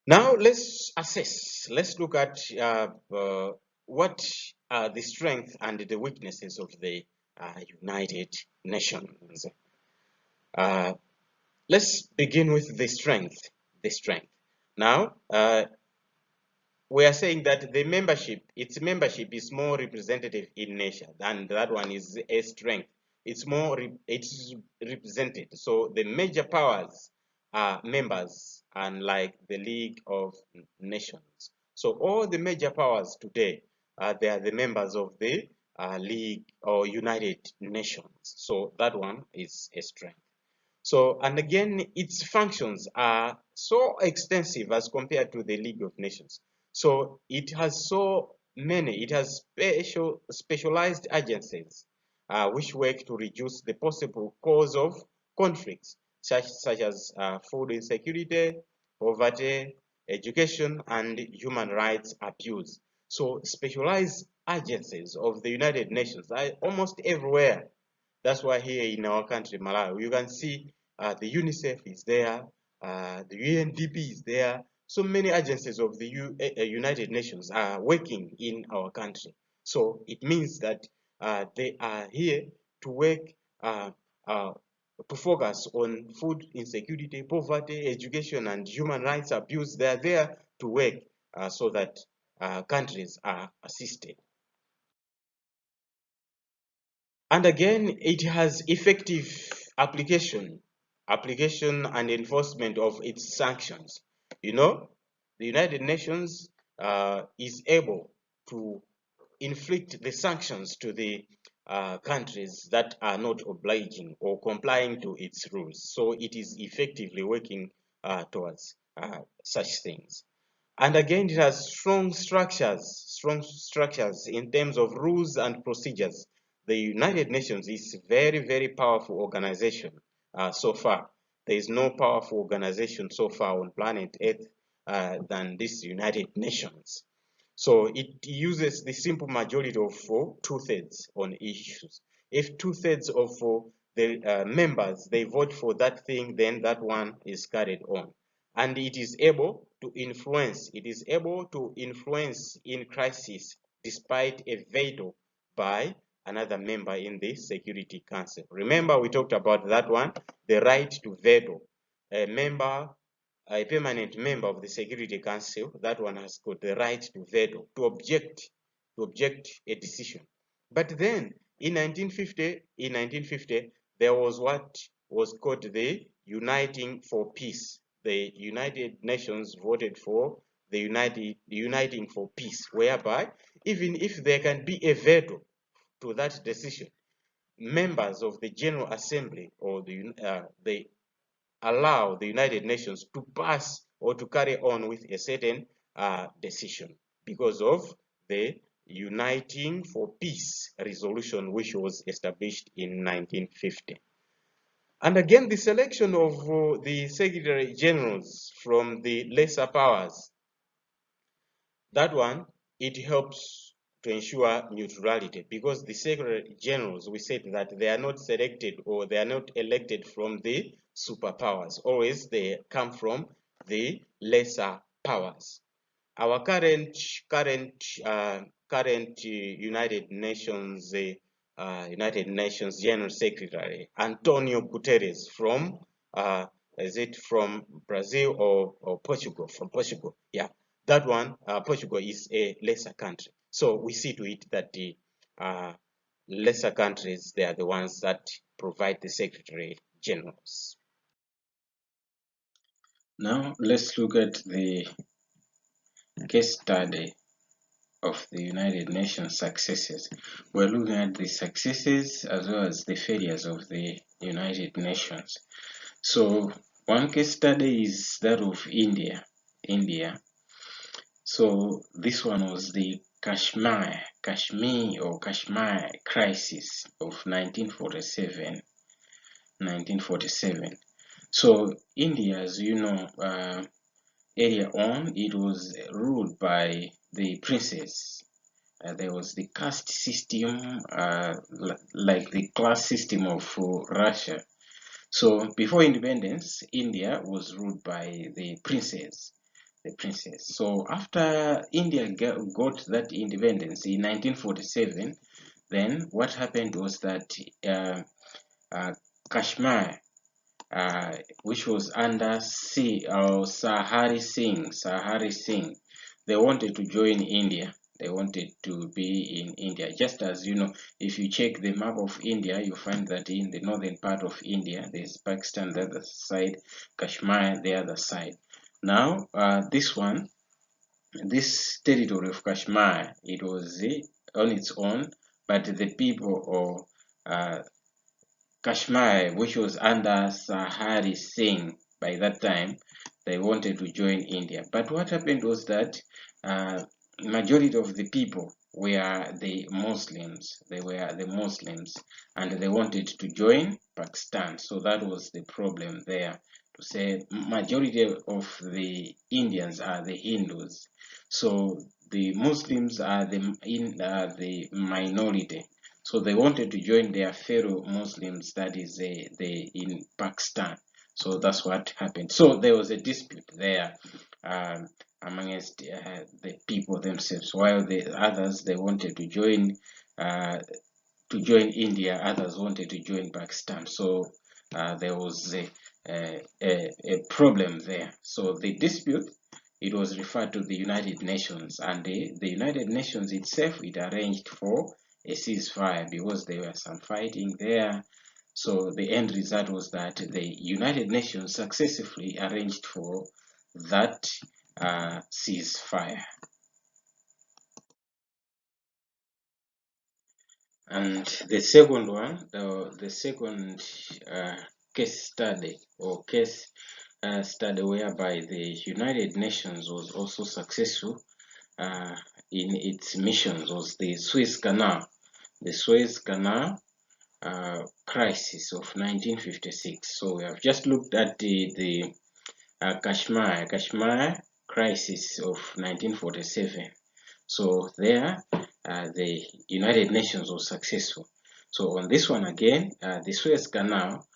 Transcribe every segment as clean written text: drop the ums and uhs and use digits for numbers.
Now let's assess. Let's look at what are the strengths and the weaknesses of the United Nations. Uh, let's begin with the strength. The strength. Now, we are saying that the membership, its membership is more representative in nature, and that one is a strength. It's more, it's represented. So the major powers are members, unlike the League of Nations. So all the major powers today, they are the members of the League or United Nations. So that one is a strength. So, and again, its functions are so extensive as compared to the League of Nations. So it has so many, it has specialized agencies which work to reduce the possible cause of conflicts, such as food insecurity, poverty, education, and human rights abuse. So specialized agencies of the United Nations are almost everywhere. That's why here in our country, Malawi, you can see the UNICEF is there, the UNDP is there. So many agencies of the United Nations are working in our country. So it means that they are here to work, uh, uh, to focus on food insecurity, poverty, education, and human rights abuse. They are there to work so that countries are assisted. And again, it has effective application and enforcement of its sanctions. You know, the United Nations is able to inflict the sanctions to the countries that are not obliging or complying to its rules. So it is effectively working towards such things. And again, it has strong structures in terms of rules and procedures. The United Nations is a very, very powerful organization so far. There is no powerful organization so far on planet Earth than this United Nations. So it uses the simple majority of 2/3 on issues. If 2/3 of the members, they vote for that thing, then that one is carried on. And it is able to influence, in crisis despite a veto by another member in the Security Council. Remember, we talked about that one, the right to veto. A permanent member of the Security Council, that one has got the right to veto, to object a decision. But then in 1950, there was what was called the Uniting for Peace. The United Nations voted for the Uniting for Peace, whereby even if there can be a veto to that decision, members of the General Assembly or they allow the United Nations to pass or to carry on with a certain decision because of the Uniting for Peace resolution, which was established in 1950. And again, the selection of the Secretary Generals from the lesser powers, that one, it helps to ensure neutrality because the Secretary Generals, we said that they are not selected or they are not elected from the superpowers. Always they come from the lesser powers. Our current United Nations General Secretary Antonio Guterres from is it from Brazil or Portugal? From Portugal, yeah. That one, Portugal is a lesser country. So we see to it that the lesser countries, they are the ones that provide the Secretary Generals. Now let's look at the case study of the United Nations successes. We're looking at the successes as well as the failures of the United Nations. So one case study is that of India. So this one was the Kashmir crisis of 1947. So India, as you know, earlier on, it was ruled by the princes. There was the caste system, like the class system of Russia. So before independence, India was ruled by the princes. the princess. So after India got that independence in 1947, then what happened was that Kashmir, which was under Sahari Singh, they wanted to join India. They wanted to be in India. Just as you know, if you check the map of India, you find that in the northern part of India, there's Pakistan the other side, Kashmir the other side. Now, this territory of Kashmir, it was on its own, but the people of Kashmir, which was under Sahari Singh by that time, they wanted to join India. But what happened was that majority of the people were the Muslims. They were the Muslims, and they wanted to join Pakistan. So that was the problem there. To say majority of the Indians are the Hindus, so the Muslims are the minority. So they wanted to join their fellow Muslims, that is, in Pakistan. So that's what happened. So there was a dispute there amongst the people themselves. While the others, they wanted to join India, others wanted to join Pakistan. So there was a problem there. So the dispute, it was referred to the United Nations, and the United Nations itself, it arranged for a ceasefire because there were some fighting there. So the end result was that the United Nations successfully arranged for that ceasefire. And the second one, the second case study or case study whereby the United Nations was also successful in its missions was the Suez Canal. The Suez Canal crisis of 1956. So we have just looked at the Kashmir crisis of 1947. So there, the United Nations was successful. So on this one again, the Suez Canal,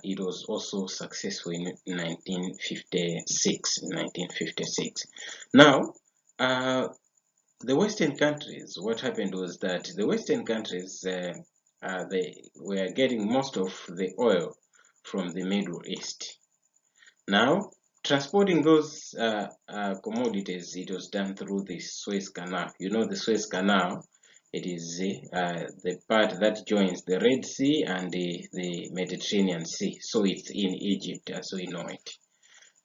it was also successful in 1956. 1956. Now, the Western countries, what happened was that the Western countries, they were getting most of the oil from the Middle East. Now, transporting those commodities, it was done through the Suez Canal. You know, the Suez Canal, it is the part that joins the Red Sea and the Mediterranean Sea. So it's in Egypt, as we know it.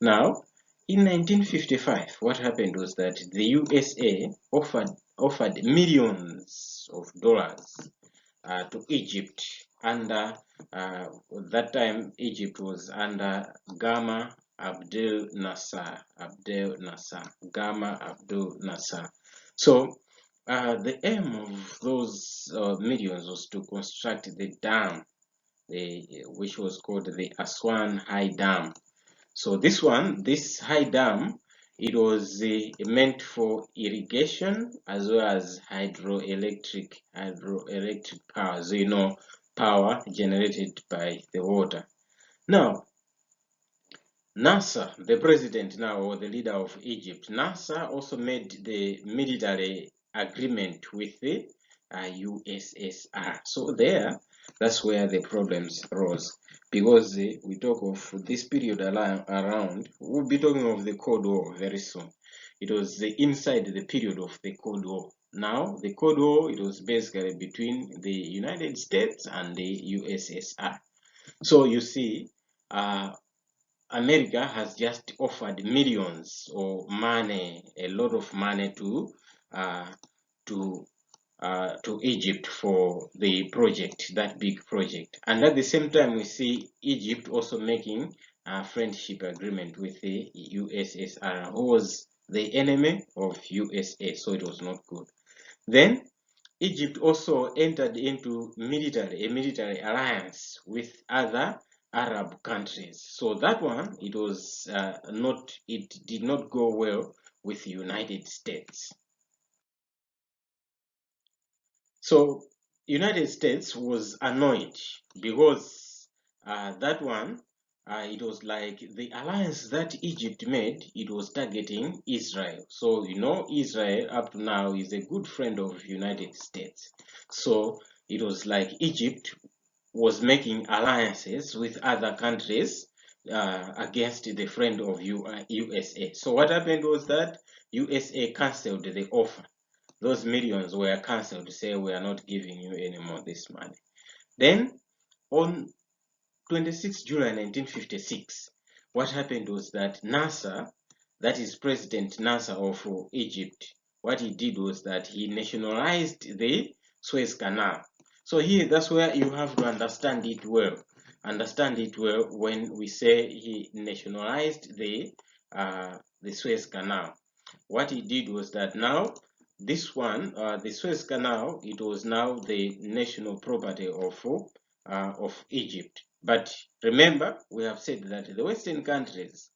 Now, in 1955, what happened was that the USA offered millions of dollars to Egypt under that time Egypt was under Gamal Abdel Nasser. Gamal Abdel Nasser. So the aim of those millions was to construct the dam, which was called the Aswan High Dam. So this high dam, it was meant for irrigation as well as hydroelectric power. So you know, power generated by the water. Now, Nasser, the president now, or the leader of Egypt, Nasser also made the military agreement with the USSR. So that's where the problems arose. Because we talk of this period around, we'll be talking of the Cold War very soon. It was inside the period of the Cold War. Now, the Cold War, it was basically between the United States and the USSR. So you see, America has just offered millions or money, a lot of money to Egypt for the project, that big project. And at the same time, we see Egypt also making a friendship agreement with the USSR, who was the enemy of USA, so it was not good. Then Egypt also entered into a military alliance with other Arab countries. So that one, it did not go well with the United States. So United States was annoyed because that one, it was like the alliance that Egypt made, it was targeting Israel. So, you know, Israel up to now is a good friend of United States. So it was like Egypt was making alliances with other countries against the friend of USA. So what happened was that USA cancelled the offer. Those millions were cancelled to say we are not giving you anymore this money. Then on 26 July 1956, what happened was that Nasser, that is President Nasser of Egypt, what he did was that he nationalized the Suez Canal. So here, that's where you have to understand it well. Understand it well when we say he nationalized the Suez Canal. What he did was that now this one, the Suez Canal, it was now the national property of Egypt. But remember, we have said that the Western countries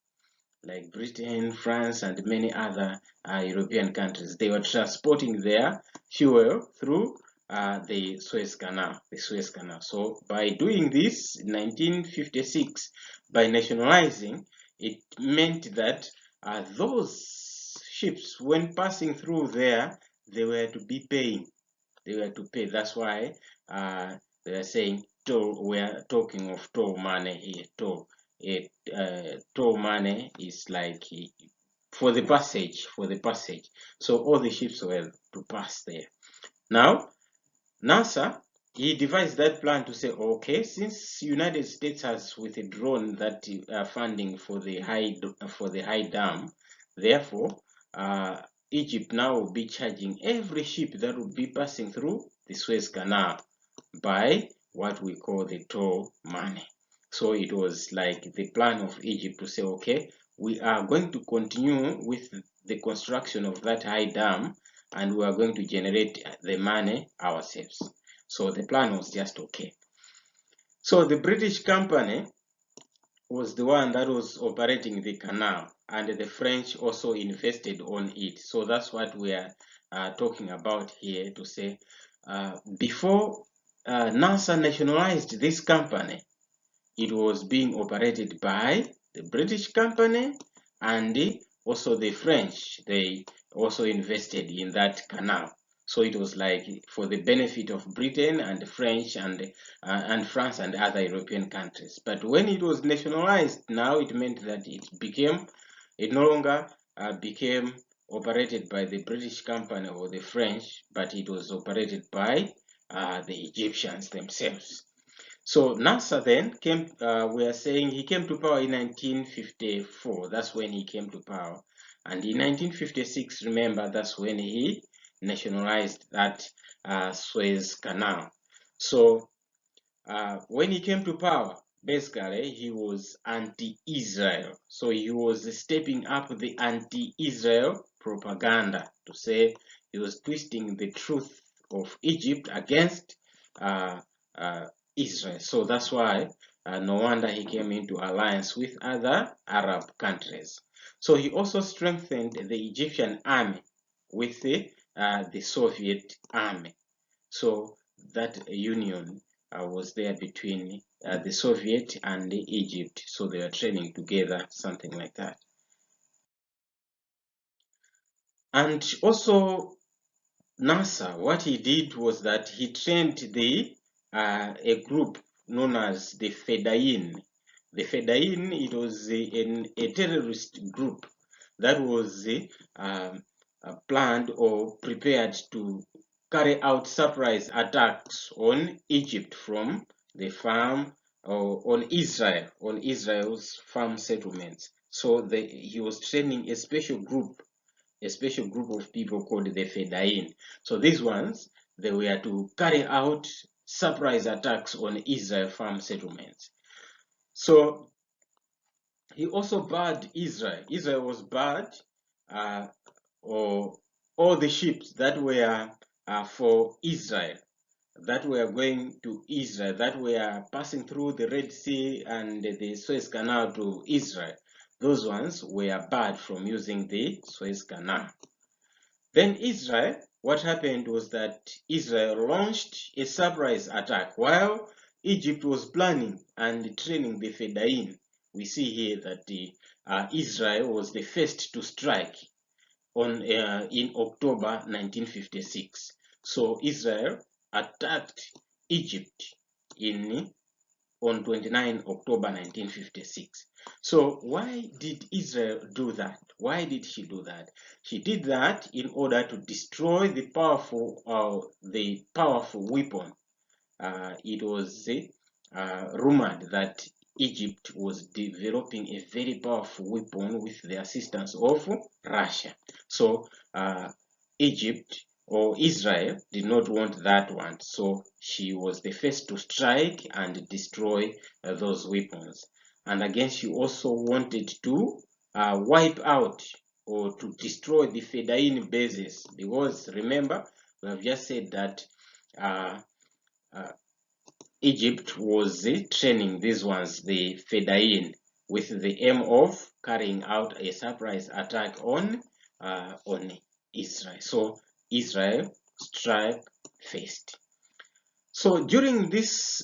like Britain, France, and many other European countries, they were transporting their fuel through the Suez Canal. So by doing this in 1956, by nationalizing, it meant that those ships, when passing through there, they were to be paying. They were to pay. That's why they are saying toll. We are talking of toll money here. Toll money is like for the passage. So all the ships were to pass there. Now NASA, he devised that plan to say, okay, since United States has withdrawn that funding for the high dam, therefore Egypt now will be charging every ship that will be passing through the Suez Canal by what we call the toll money. So it was like the plan of Egypt to say, okay, we are going to continue with the construction of that high dam, and we are going to generate the money ourselves. So the plan was just okay. So the British company was the one that was operating the canal, and the French also invested on it. So that's what we are talking about here, to say before NASA nationalized this company, it was being operated by the British company, and also the French. They also invested in that canal. So it was like for the benefit of Britain and French and France and other European countries. But when it was nationalized, now it meant that it no longer became operated by the British company or the French, but it was operated by the Egyptians themselves. So NASA then came, we are saying he came to power in 1954. That's when he came to power. And in 1956, remember, that's when he nationalized that Suez Canal. So when he came to power, basically, he was anti-Israel. So he was stepping up the anti-Israel propaganda to say he was twisting the truth of Egypt against Israel. So that's why no wonder he came into alliance with other Arab countries. So he also strengthened the Egyptian army with the Soviet army. So that union was there between the Soviet and Egypt. So they were training together, something like that. And also NASA, what he did was that he trained a group known as the Fedayeen. The Fedayeen, it was a terrorist group that was planned or prepared to carry out surprise attacks on Egypt from the farm or on Israel's farm settlements. So he was training a special group of people called the Fedayeen. So these ones, they were to carry out surprise attacks on Israel farm settlements. So he also barred Israel. Israel was barred, or all the ships that were for Israel, that were going to Israel, that were passing through the Red Sea and the Suez Canal to Israel. Those ones were barred from using the Suez Canal. Then Israel, what happened was that Israel launched a surprise attack while Egypt was planning and training the Fedayeen. we see here that Israel was the first to strike on in October 1956. So Israel attacked Egypt on 29 October 1956. So why did Israel do that? Why did she do that? She did that in order to destroy the powerful weapon. It was rumored that Egypt was developing a very powerful weapon with the assistance of Russia. So Egypt or Israel did not want that one. So she was the first to strike and destroy those weapons. And again, she also wanted to wipe out or to destroy the Fedayeen bases, because remember, we have just said that Egypt was training these ones, the Fedayeen, with the aim of carrying out a surprise attack on Israel. So Israel struck first. So during this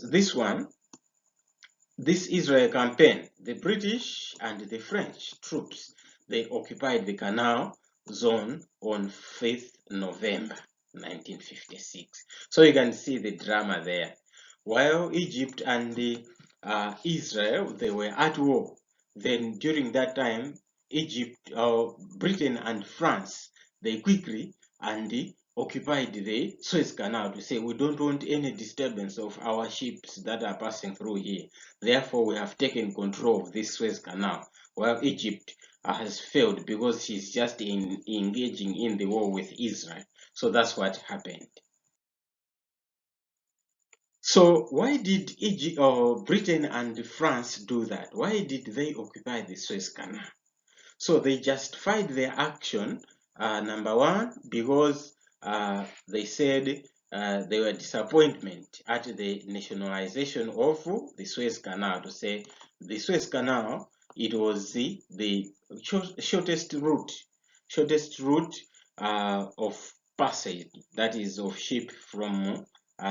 Israel campaign, the British and the French troops, they occupied the Canal Zone on 5th November 1956. So you can see the drama there. While Egypt and Israel, they were at war. Then during that time, Britain and France, they quickly and occupied the Suez Canal to say we don't want any disturbance of our ships that are passing through here. Therefore, we have taken control of this Suez Canal, while Egypt has failed because she's just engaging in the war with Israel. So that's what happened. So why did Britain and France do that? Why did they occupy the Suez Canal? So they justified their action, number one, because they said they were disappointed at the nationalization of the Suez Canal, to say the Suez Canal, it was the shortest route of passage, that is of ship from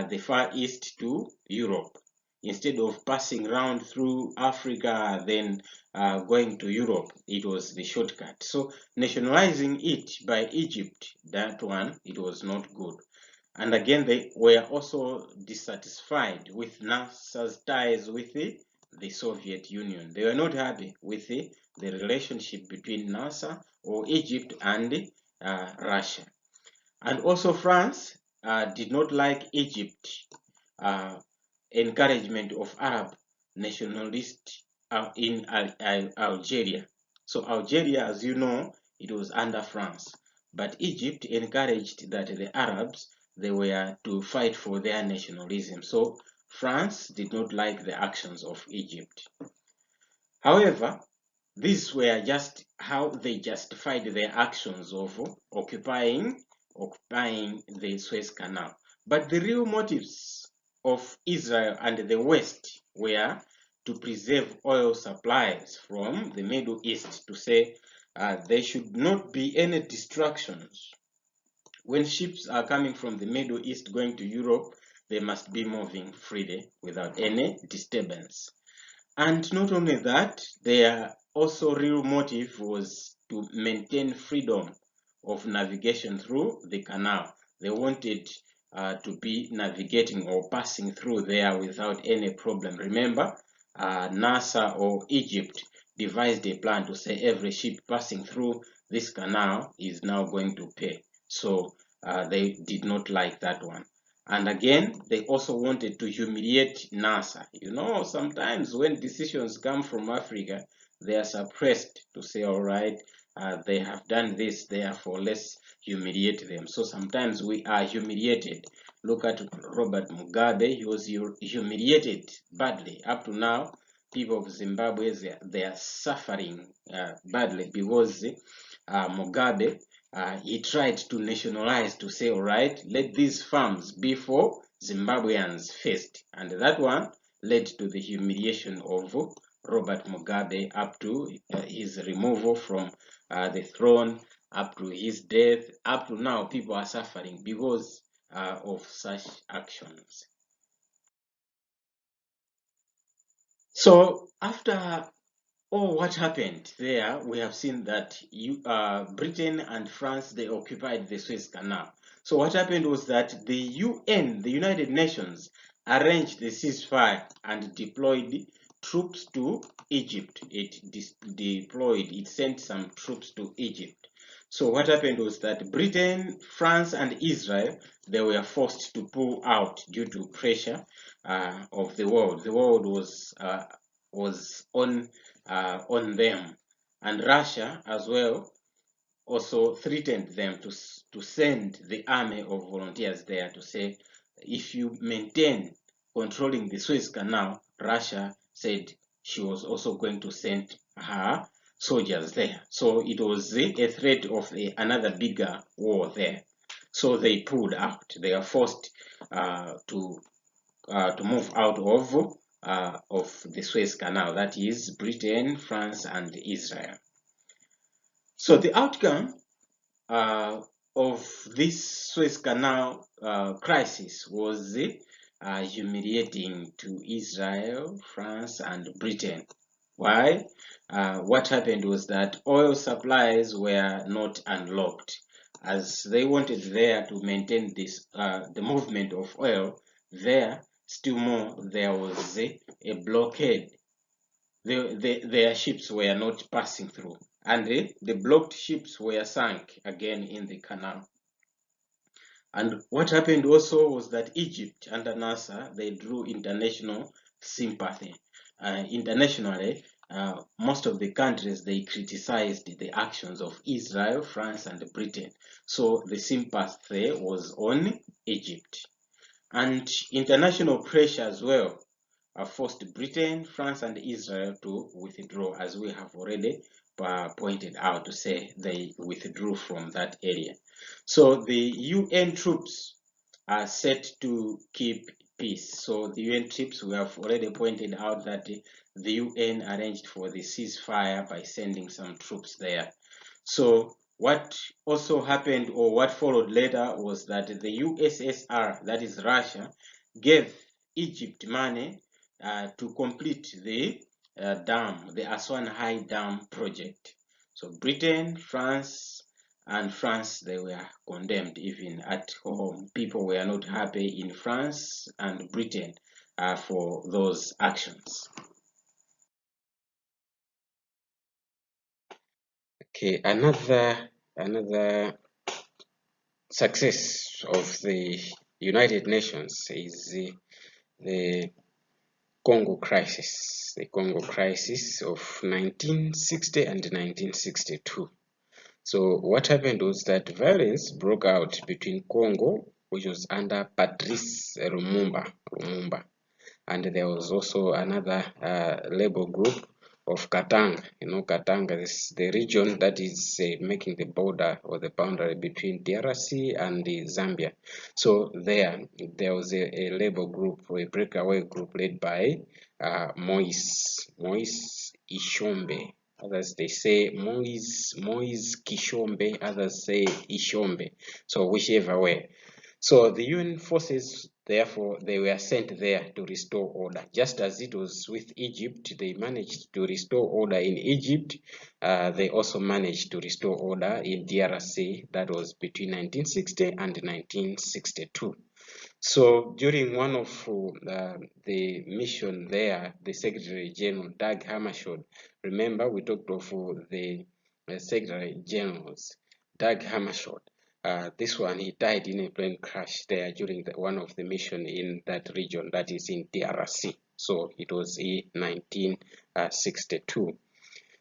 the Far East to Europe. Instead of passing around through Africa, then going to Europe, it was the shortcut. So nationalizing it by Egypt, that one, it was not good. And again, they were also dissatisfied with NASA's ties with the Soviet Union. They were not happy with the relationship between NASA or Egypt and Russia. And also France did not like Egypt encouragement of Arab nationalists in Algeria. So Algeria, as you know, it was under France. But Egypt encouraged that the Arabs, they were to fight for their nationalism. So France did not like the actions of Egypt. However, these were just how they justified their actions of occupying the Suez Canal. But the real motives of Israel and the West were to preserve oil supplies from the Middle East, to say there should not be any distractions. When ships are coming from the Middle East going to Europe, they must be moving freely without any disturbance. And not only that, their also real motive was to maintain freedom of navigation through the canal. They wanted to be navigating or passing through there without any problem. Remember, NASA or Egypt devised a plan to say every ship passing through this canal is now going to pay. So they did not like that one. And again, they also wanted to humiliate NASA. You know, sometimes when decisions come from Africa, they are suppressed to say, all right, they have done this, therefore let's humiliate them. So sometimes we are humiliated. Look at Robert Mugabe. He was humiliated badly. Up to now, people of Zimbabwe, they are suffering badly because Mugabe, he tried to nationalize, to say, all right, let these farms be for Zimbabweans first. And that one led to the humiliation of Robert Mugabe up to his removal from the throne, up to his death. Up to now, people are suffering because of such actions. So after what happened there, we have seen that Britain and France, they occupied the Suez Canal. So what happened was that the UN, the United Nations, arranged the ceasefire and deployed troops to Egypt. It sent some troops to Egypt. So what happened was that Britain, France, and Israel, they were forced to pull out due to pressure of the world. The world was on them, and Russia as well also threatened them to send the army of volunteers there to say, if you maintain controlling the Suez Canal, Russia said she was also going to send her soldiers there. So it was a threat of another bigger war there. So they pulled out. They are forced to move out of the Suez Canal. That is Britain, France, and Israel. So the outcome of this Suez Canal crisis was humiliating to Israel, France, and Britain. Why? What happened was that oil supplies were not unlocked, as they wanted there to maintain the movement of oil. There, still more, there was a blockade. Their ships were not passing through, and the blocked ships were sunk again in the canal. And what happened also was that Egypt under Nasser, they drew international sympathy. Internationally, most of the countries, they criticized the actions of Israel, France, and Britain. So the sympathy was on Egypt. And international pressure as well forced Britain, France, and Israel to withdraw, as we have already pointed out, to say they withdrew from that area. So the UN troops are set to keep peace. So the UN troops, we have already pointed out that the UN arranged for the ceasefire by sending some troops there. So what also happened, or what followed later, was that the USSR, that is Russia, gave Egypt money to complete the dam, the Aswan High Dam project. So Britain, France, they were condemned even at home. People were not happy in France and Britain for those actions. Okay, another success of the United Nations is the Congo crisis, of 1960 and 1962. So what happened was that violence broke out between Congo, which was under Patrice Lumumba, and there was also another labor group of Katanga. You know, Katanga is the region that is making the border or the boundary between DRC and Zambia. So there was a labor group, a breakaway group led by Moise Ishombe. Others they say Moise Kishombe, others say Ishombe. So whichever way. So the UN forces, therefore, they were sent there to restore order. Just as it was with Egypt, they managed to restore order in Egypt. They also managed to restore order in DRC. That was between 1960 and 1962. So during one of the mission there, the Secretary General Dag Hammarskjöld, remember we talked of the Secretary Generals, Dag Hammarskjöld. This one, he died in a plane crash there during one of the mission in that region, that is in DRC. So it was in 1962.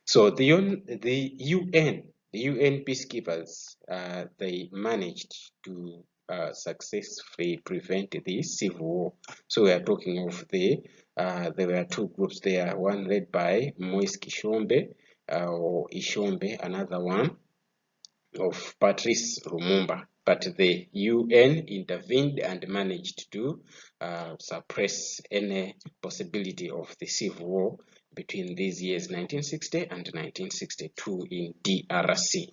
So the UN peacekeepers, they managed to successfully prevent the civil war. So we are talking of there were two groups there, one led by Moise Kishombe or Ishombe, another one of Patrice Lumumba. But the UN intervened and managed to suppress any possibility of the civil war between these years 1960 and 1962 in DRC.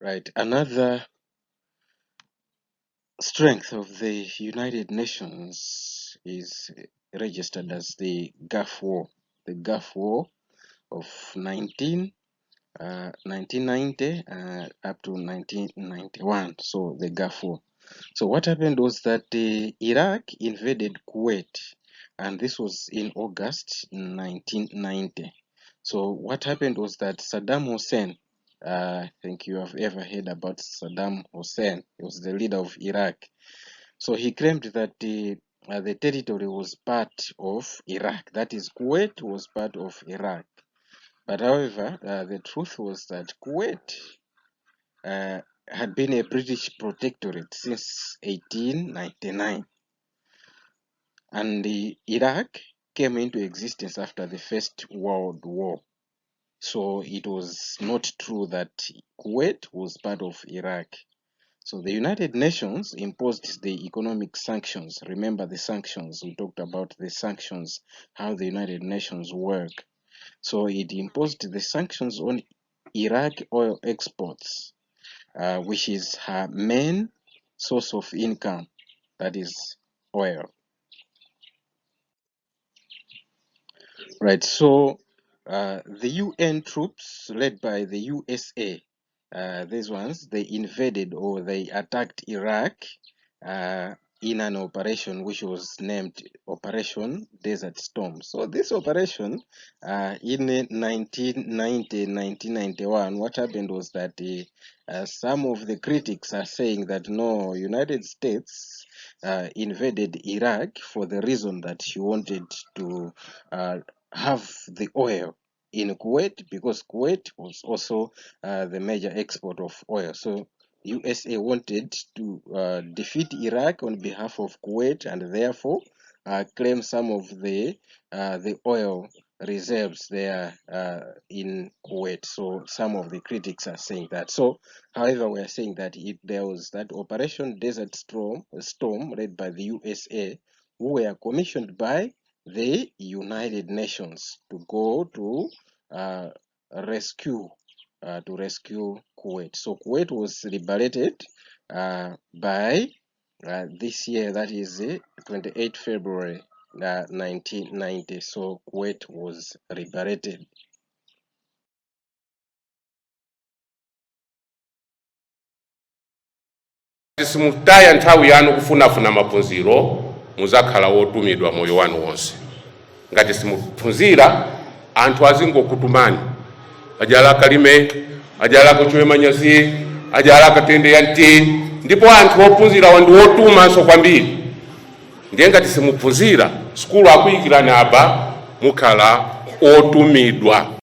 Right, another strength of the United Nations is registered as the Gulf War. The Gulf War of 1990 up to 1991, so the Gulf War. So what happened was that Iraq invaded Kuwait, and this was in August 1990. So what happened was that Saddam Hussein, I think you have ever heard about Saddam Hussein, he was the leader of Iraq. So he claimed that the territory was part of Iraq, that is, Kuwait was part of Iraq. But however, the truth was that Kuwait had been a British protectorate since 1899, and Iraq came into existence after the First World War. So it was not true that Kuwait was part of Iraq. So the United Nations imposed the economic sanctions. Remember the sanctions, we talked about the sanctions, how the United Nations work. So it imposed the sanctions on Iraq oil exports, which is her main source of income, that is oil. Right, so the UN troops led by the USA, these ones, they invaded or they attacked Iraq in an operation which was named Operation Desert Storm. So this operation in 1990-1991, what happened was that some of the critics are saying that no, United States invaded Iraq for the reason that she wanted to have the oil in Kuwait, because Kuwait was also the major export of oil. So USA wanted to defeat Iraq on behalf of Kuwait, and therefore claim some of the oil reserves there in Kuwait. So some of the critics are saying that. So however, we are saying that if there was that Operation Desert Storm led by the USA, who were commissioned by the United Nations to go to rescue Kuwait. So Kuwait was liberated by this year, that is 28 February 1990. So Kuwait was liberated. Simutaya nthawi yanu kufunafuna maphunziro muzakhala wotumidwa moyo wanu wonse. Ngati simuphunzira anthu azingokutumani, ajala kalime, ajala kuchwe manyazi, ajala katende yanti, ndipo anthu ophunzira wandu wotuma so kwambiri. Ndiye ngati simuphunzira, skulu akuyikirani aba mukhala otumidwa.